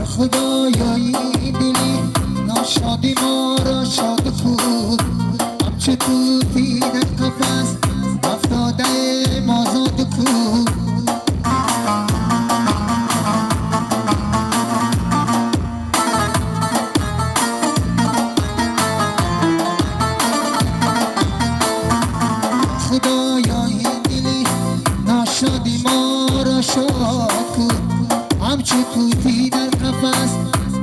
خدایا این دلی ناشادی ما را شاد کن همچه توتی در قفس افتاده مازاد کن خدایا این دلی ناشادی ما را شاد کن همچه توتی در قفس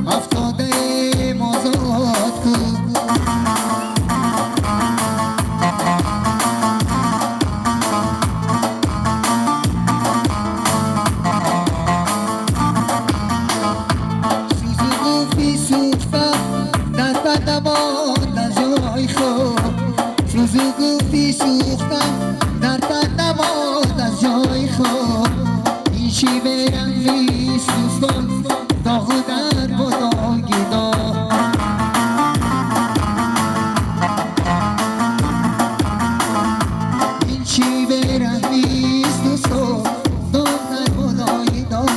افتاده مازاد کن سوز گفتی سوختم در بدمان از جای خود سوز گفتی سوختم در بدمان از جای خود این شیوه رنگ نیست دوستان داغ در باداگی دار این شیوه رنگ نیست دوستان داغ در باداگی دار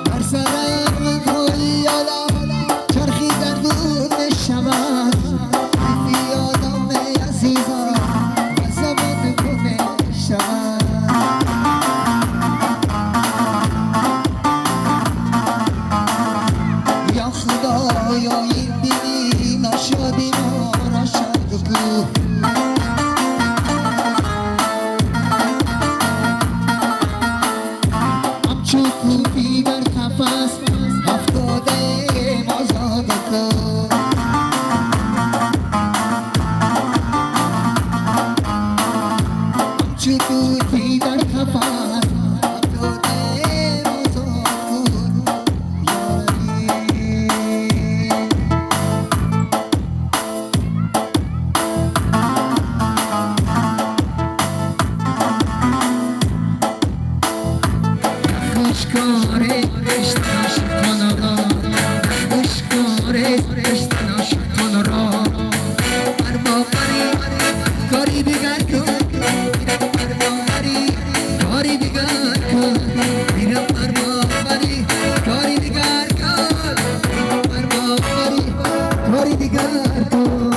بر سر کوی آدم چرخی گردون شود بیفی آدم عزیزم زمان کنه شود یا خدایا این دلی ناشادی ما را شاد کن چوبی در قفس افتاده مازاد کن چوبی در قفس افتاده مازاد کن خوشکاره اشتنا شکن را خوشکاره اشتنا شکن را اربا بری کاری دیگر کن اربا بری کاری دیگر کن میرم اربا بری کاری دیگر کن اربا بری کاری دیگر کن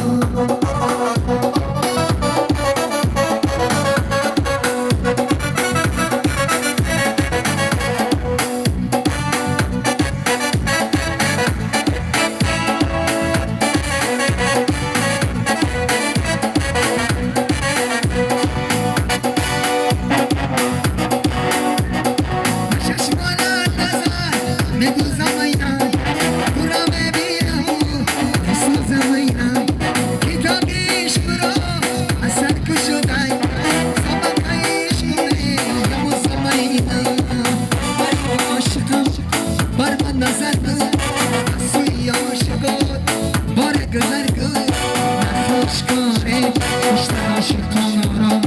خوشکاره اشتنا شکن را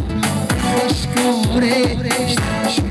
خوشکاره اشتنا شکن